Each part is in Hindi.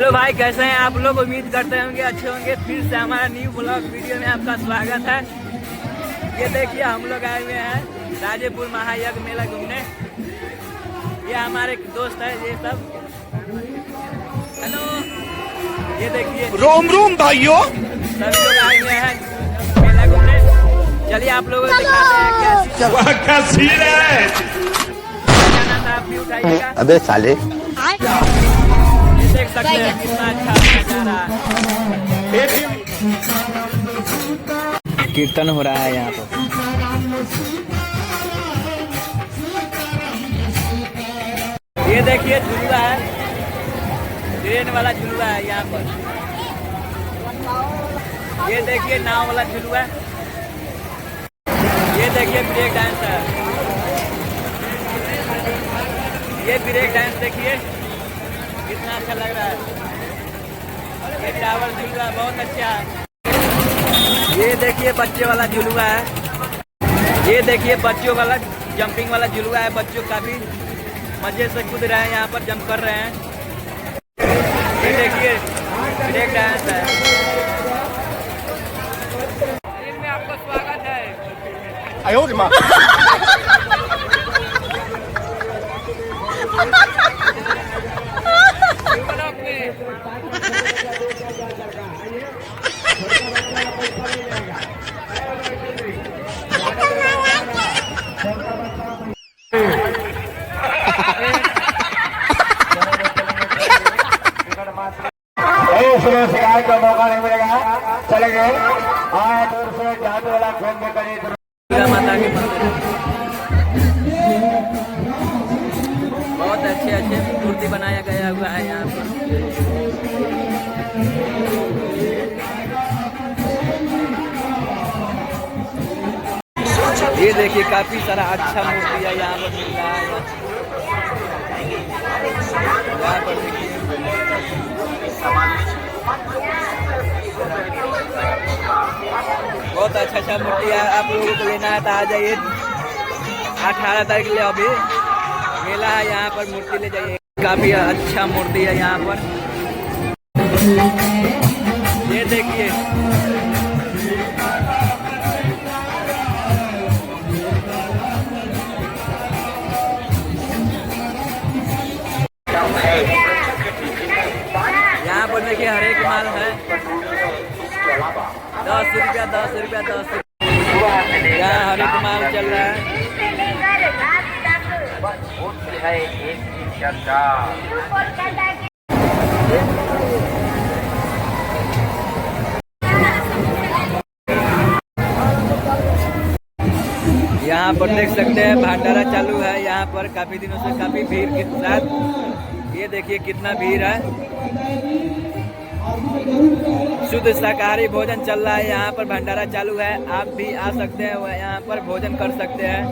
हेलो भाई, कैसे हैं आप लोग। उम्मीद करते होंगे अच्छे होंगे। फिर से हमारा न्यू ब्लॉग वीडियो में आपका स्वागत है। ये देखिए हम लोग आए हुए हैं राजेपुर महायज्ञ मेला घूमने। ये हमारे दोस्त है ये सब। हेलो, ये देखिए रोम रोम भाइयों, सभी लोग आए हुए हैं मेला घूमने। चलिए आप लोगों को दिखाते हैं क्या सीन है। गाना था, आप भी उठाइएगा। अबे साले देख सकते हैं कितना अच्छा नजारा है। कीर्तन हो रहा है यहाँ पर। ये देखिए झुलुआ है, ट्रेन वाला झुलुआ है यहाँ पर। ये देखिए नाव वाला झुलुआ। ये देखिए ब्रेक डांस है। ये ब्रेक डांस देखिए कितना अच्छा लग रहा है। ये टावर झुलुआ बहुत अच्छा है। ये देखिए बच्चे वाला झुलुआ है। ये देखिए बच्चों वाला जंपिंग वाला झुलुआ है। बच्चों काफी मजे से कूद रहे हैं, यहाँ पर जंप कर रहे हैं। ये देखिए ब्रेक डांस है। इनमें आपका स्वागत है। शिकायत का मौका नहीं मिलेगा। चले गए दूर से जादू वाला खेल के करीब माता के मंदिर बहुत अच्छे अच्छे मूर्ति बनाया गया हुआ है यहाँ पर। ये देखिए काफी सारा अच्छा मूर्ति है यहाँ पर मिल रहा है। यहाँ पर देखिए बहुत अच्छा मूर्ति है। आप लोगों को लेना है तो आ जाइए। 18 तारीख ले अभी मेला है यहाँ पर, मूर्ति ले जाइए। काफी अच्छा मूर्ति है यहाँ पर। ये देखिए यहाँ पर देखिए हर एक माल है। 10 रुपया 10 रुपया 10 रुपया। यहाँ हर एक माल चल रहा है। यहाँ पर देख सकते हैं भंडारा चालू है यहाँ पर काफी दिनों से। काफी भीड़ के साथ ये देखिए कितना भीड़ है। शुद्ध शाकाहारी भोजन चल रहा है यहाँ पर। भंडारा चालू है, आप भी आ सकते हैं यहाँ पर भोजन कर सकते हैं।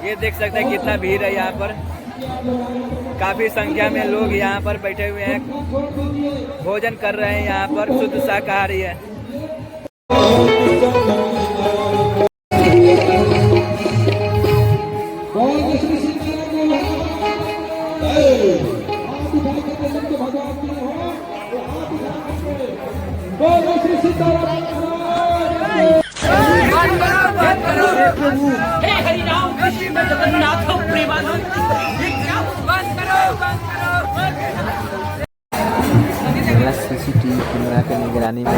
ये देख सकते हैं कितना भीड़ है यहाँ पर। काफी संख्या में लोग यहाँ पर बैठे हुए हैं, भोजन कर रहे हैं यहाँ पर। शुद्ध शाकाहारी है। CCTV कैमरा की निगरानी में